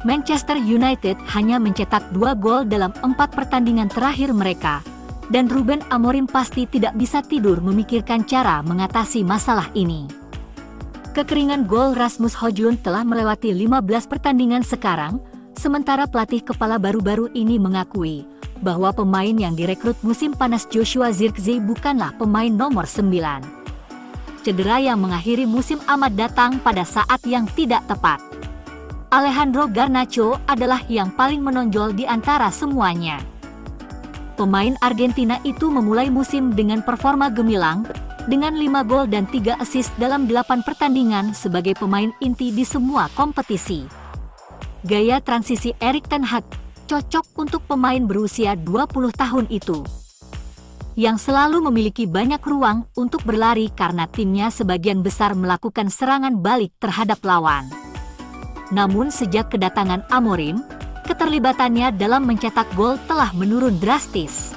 Manchester United hanya mencetak 2 gol dalam 4 pertandingan terakhir mereka, dan Ruben Amorim pasti tidak bisa tidur memikirkan cara mengatasi masalah ini. Kekeringan gol Rasmus Højlund telah melewati 15 pertandingan sekarang, sementara pelatih kepala baru-baru ini mengakui bahwa pemain yang direkrut musim panas Joshua Zirkzee bukanlah pemain nomor 9. Cedera yang mengakhiri musim amat datang pada saat yang tidak tepat. Alejandro Garnacho adalah yang paling menonjol di antara semuanya. Pemain Argentina itu memulai musim dengan performa gemilang, dengan 5 gol dan 3 assist dalam 8 pertandingan sebagai pemain inti di semua kompetisi. Gaya transisi Erik ten Hag cocok untuk pemain berusia 20 tahun itu, yang selalu memiliki banyak ruang untuk berlari karena timnya sebagian besar melakukan serangan balik terhadap lawan. Namun sejak kedatangan Amorim, keterlibatannya dalam mencetak gol telah menurun drastis.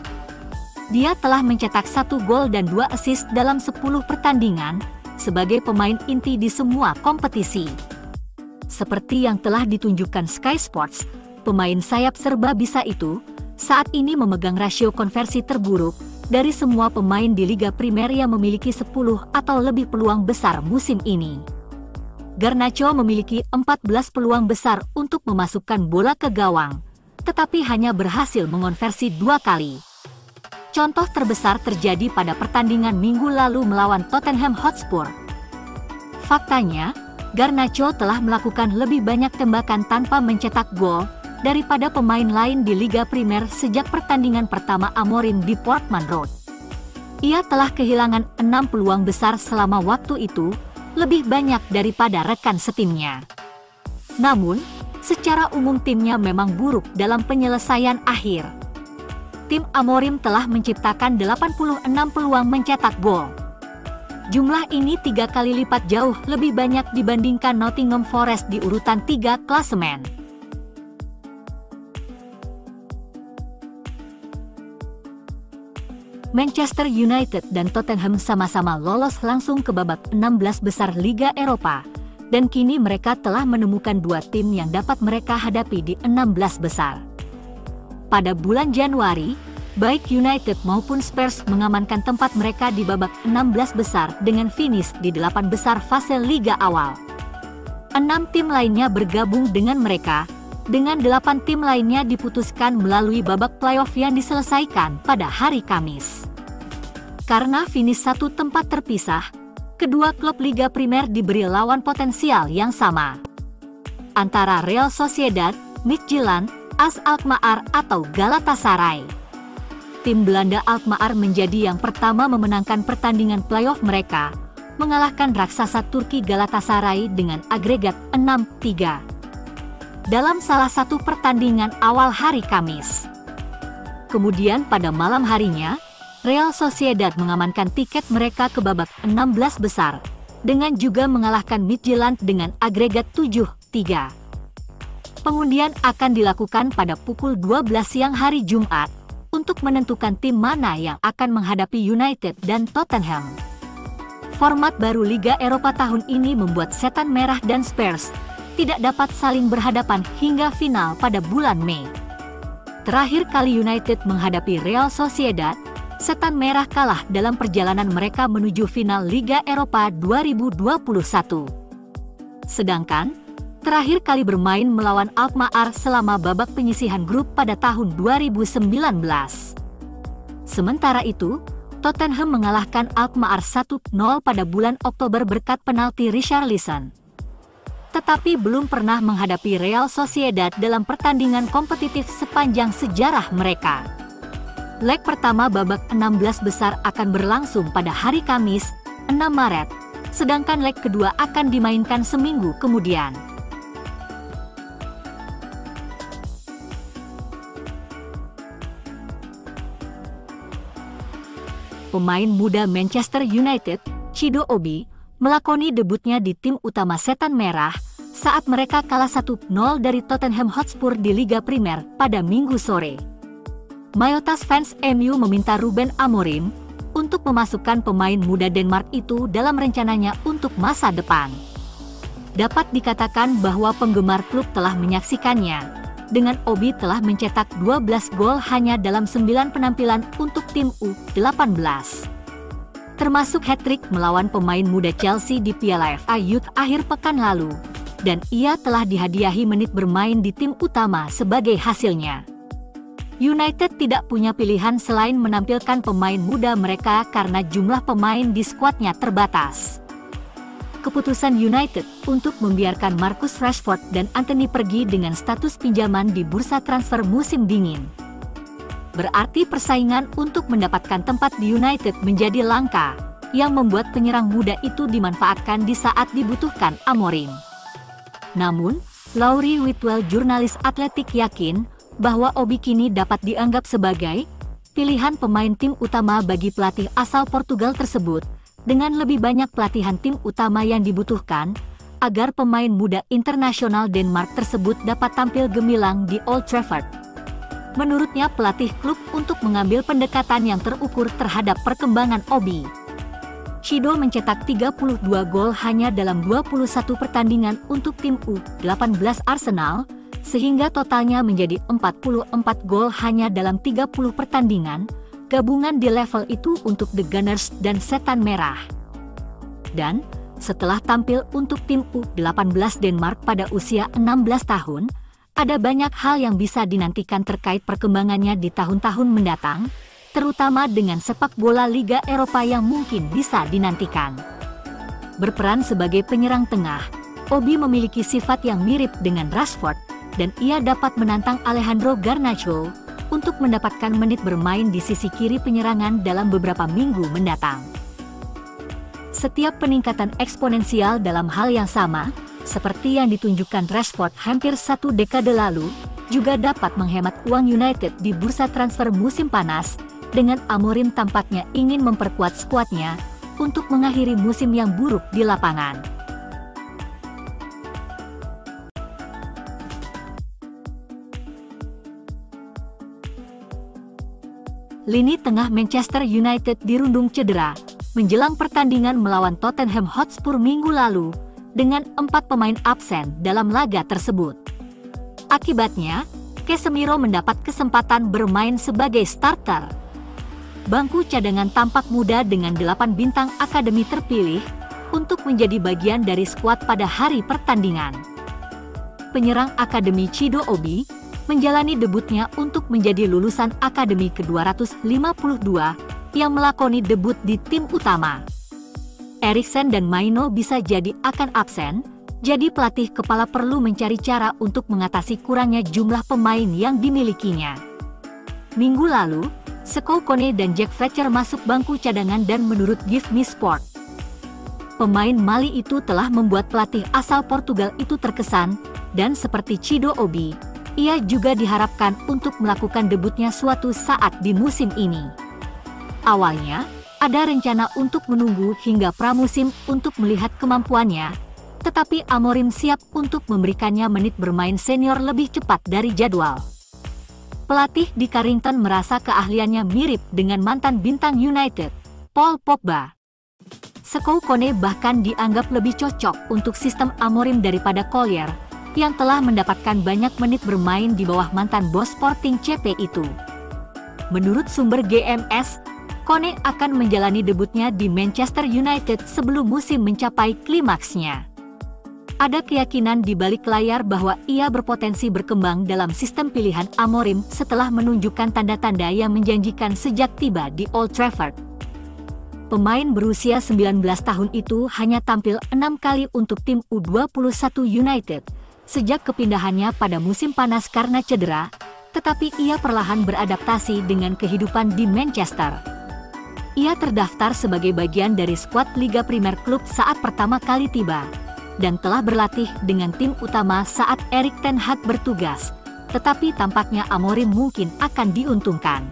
Dia telah mencetak 1 gol dan 2 assist dalam 10 pertandingan sebagai pemain inti di semua kompetisi. Seperti yang telah ditunjukkan Sky Sports, pemain sayap serba bisa itu saat ini memegang rasio konversi terburuk dari semua pemain di Liga Primer yang memiliki 10 atau lebih peluang besar musim ini. Garnacho memiliki 14 peluang besar untuk memasukkan bola ke gawang, tetapi hanya berhasil mengonversi 2 kali. Contoh terbesar terjadi pada pertandingan minggu lalu melawan Tottenham Hotspur. Faktanya, Garnacho telah melakukan lebih banyak tembakan tanpa mencetak gol daripada pemain lain di Liga Primer sejak pertandingan pertama Amorim di Portman Road. Ia telah kehilangan 6 peluang besar selama waktu itu, lebih banyak daripada rekan setimnya. Namun, secara umum timnya memang buruk dalam penyelesaian akhir. Tim Amorim telah menciptakan 86 peluang mencetak gol. Jumlah ini 3 kali lipat jauh lebih banyak dibandingkan Nottingham Forest di urutan 3 klasemen. Manchester United dan Tottenham sama-sama lolos langsung ke babak 16 besar Liga Eropa, dan kini mereka telah menemukan 2 tim yang dapat mereka hadapi di 16 besar. Pada bulan Januari, baik United maupun Spurs mengamankan tempat mereka di babak 16 besar dengan finish di 8 besar fase Liga awal. 6 tim lainnya bergabung dengan mereka, dengan 8 tim lainnya diputuskan melalui babak playoff yang diselesaikan pada hari Kamis. Karena finish 1 tempat terpisah, kedua klub Liga Primer diberi lawan potensial yang sama, antara Real Sociedad, Midtjylland, AS Alkmaar atau Galatasaray. Tim Belanda Alkmaar menjadi yang pertama memenangkan pertandingan playoff mereka, mengalahkan raksasa Turki Galatasaray dengan agregat 6-3. Dalam salah satu pertandingan awal hari Kamis. Kemudian pada malam harinya, Real Sociedad mengamankan tiket mereka ke babak 16 besar, dengan juga mengalahkan Midtjylland dengan agregat 7-3. Pengundian akan dilakukan pada pukul 12 siang hari Jumat, untuk menentukan tim mana yang akan menghadapi United dan Tottenham. Format baru Liga Eropa tahun ini membuat Setan Merah dan Spurs tidak dapat saling berhadapan hingga final pada bulan Mei. Terakhir kali United menghadapi Real Sociedad, Setan Merah kalah dalam perjalanan mereka menuju final Liga Eropa 2021. Sedangkan, terakhir kali bermain melawan Alkmaar selama babak penyisihan grup pada tahun 2019. Sementara itu, Tottenham mengalahkan Alkmaar 1-0 pada bulan Oktober berkat penalti Richarlison. Tetapi belum pernah menghadapi Real Sociedad dalam pertandingan kompetitif sepanjang sejarah mereka. Leg pertama babak 16 besar akan berlangsung pada hari Kamis, 6 Maret, sedangkan leg kedua akan dimainkan seminggu kemudian. Pemain muda Manchester United, Chido Obi, melakoni debutnya di tim utama Setan Merah saat mereka kalah 1-0 dari Tottenham Hotspur di Liga Primer pada Minggu sore. Mayoritas fans MU meminta Ruben Amorim untuk memasukkan pemain muda Denmark itu dalam rencananya untuk masa depan. dapat dikatakan bahwa penggemar klub telah menyaksikannya, dengan Obi telah mencetak 12 gol hanya dalam 9 penampilan untuk tim U18. Termasuk hat-trick melawan pemain muda Chelsea di Piala FA Youth akhir pekan lalu, dan ia telah dihadiahi menit bermain di tim utama sebagai hasilnya. United tidak punya pilihan selain menampilkan pemain muda mereka karena jumlah pemain di skuadnya terbatas. Keputusan United untuk membiarkan Marcus Rashford dan Antony pergi dengan status pinjaman di bursa transfer musim dingin. Berarti persaingan untuk mendapatkan tempat di United menjadi langka, yang membuat penyerang muda itu dimanfaatkan di saat dibutuhkan Amorim. Namun, Laurie Whitwell, jurnalis atletik, yakin bahwa Obi kini dapat dianggap sebagai pilihan pemain tim utama bagi pelatih asal Portugal tersebut, dengan lebih banyak pelatihan tim utama yang dibutuhkan, agar pemain muda internasional Denmark tersebut dapat tampil gemilang di Old Trafford. Menurutnya pelatih klub untuk mengambil pendekatan yang terukur terhadap perkembangan Obi. Chido mencetak 32 gol hanya dalam 21 pertandingan untuk tim U18 Arsenal, sehingga totalnya menjadi 44 gol hanya dalam 30 pertandingan, gabungan di level itu untuk The Gunners dan Setan Merah. Dan, setelah tampil untuk tim U18 Denmark pada usia 16 tahun, ada banyak hal yang bisa dinantikan terkait perkembangannya di tahun-tahun mendatang, terutama dengan sepak bola Liga Eropa yang mungkin bisa dinantikan. Berperan sebagai penyerang tengah, Obi memiliki sifat yang mirip dengan Rashford, dan ia dapat menantang Alejandro Garnacho untuk mendapatkan menit bermain di sisi kiri penyerangan dalam beberapa minggu mendatang. Setiap peningkatan eksponensial dalam hal yang sama, seperti yang ditunjukkan Rashford hampir 1 dekade lalu, juga dapat menghemat uang United di bursa transfer musim panas, dengan Amorim tampaknya ingin memperkuat skuadnya untuk mengakhiri musim yang buruk di lapangan. Lini tengah Manchester United dirundung cedera menjelang pertandingan melawan Tottenham Hotspur minggu lalu, dengan 4 pemain absen dalam laga tersebut. Akibatnya, Casemiro mendapat kesempatan bermain sebagai starter. Bangku cadangan tampak muda dengan 8 bintang akademi terpilih untuk menjadi bagian dari skuad pada hari pertandingan. Penyerang akademi Chido Obi menjalani debutnya untuk menjadi lulusan akademi ke-252 yang melakoni debut di tim utama. Eriksen dan Maino bisa jadi akan absen, jadi pelatih kepala perlu mencari cara untuk mengatasi kurangnya jumlah pemain yang dimilikinya. Minggu lalu, Sekou Kone dan Jack Fletcher masuk bangku cadangan dan menurut Give Me Sport, pemain Mali itu telah membuat pelatih asal Portugal itu terkesan, dan seperti Chido Obi, ia juga diharapkan untuk melakukan debutnya suatu saat di musim ini. Awalnya, ada rencana untuk menunggu hingga pramusim untuk melihat kemampuannya, tetapi Amorim siap untuk memberikannya menit bermain senior lebih cepat dari jadwal. Pelatih di Carrington merasa keahliannya mirip dengan mantan bintang United, Paul Pogba. Sekou Kone bahkan dianggap lebih cocok untuk sistem Amorim daripada Collier, yang telah mendapatkan banyak menit bermain di bawah mantan bos Sporting CP itu. Menurut sumber GMS, Kone akan menjalani debutnya di Manchester United sebelum musim mencapai klimaksnya. Ada keyakinan di balik layar bahwa ia berpotensi berkembang dalam sistem pilihan Amorim setelah menunjukkan tanda-tanda yang menjanjikan sejak tiba di Old Trafford. Pemain berusia 19 tahun itu hanya tampil 6 kali untuk tim U21 United sejak kepindahannya pada musim panas karena cedera, tetapi ia perlahan beradaptasi dengan kehidupan di Manchester. Ia terdaftar sebagai bagian dari skuad Liga Primer klub saat pertama kali tiba, dan telah berlatih dengan tim utama saat Erik ten Hag bertugas, tetapi tampaknya Amorim mungkin akan diuntungkan.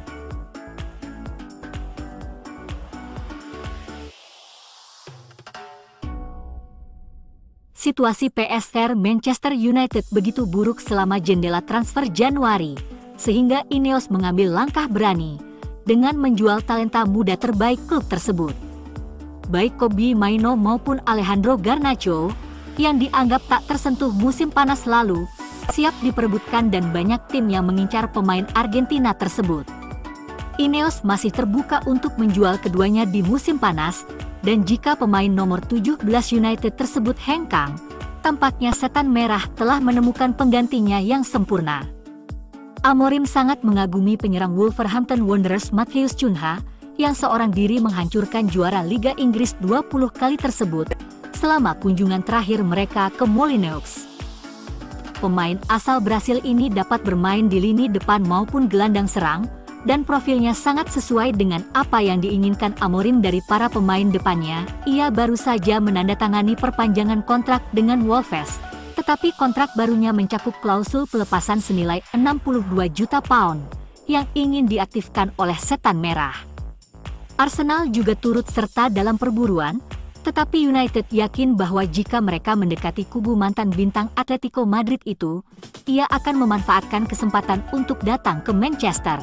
Situasi PSR Manchester United begitu buruk selama jendela transfer Januari, sehingga Ineos mengambil langkah berani dengan menjual talenta muda terbaik klub tersebut. Baik Kobbie Mainoo maupun Alejandro Garnacho yang dianggap tak tersentuh musim panas lalu, siap diperebutkan dan banyak tim yang mengincar pemain Argentina tersebut. Ineos masih terbuka untuk menjual keduanya di musim panas, dan jika pemain nomor 17 United tersebut hengkang, tampaknya setan merah telah menemukan penggantinya yang sempurna. Amorim sangat mengagumi penyerang Wolverhampton Wanderers Matheus Cunha, yang seorang diri menghancurkan juara Liga Inggris 20 kali tersebut selama kunjungan terakhir mereka ke Molineux. Pemain asal Brasil ini dapat bermain di lini depan maupun gelandang serang, dan profilnya sangat sesuai dengan apa yang diinginkan Amorim dari para pemain depannya. Ia baru saja menandatangani perpanjangan kontrak dengan Wolves, tetapi kontrak barunya mencakup klausul pelepasan senilai 62 juta pound yang ingin diaktifkan oleh setan merah. Arsenal juga turut serta dalam perburuan, tetapi United yakin bahwa jika mereka mendekati kubu mantan bintang Atletico Madrid itu, ia akan memanfaatkan kesempatan untuk datang ke Manchester.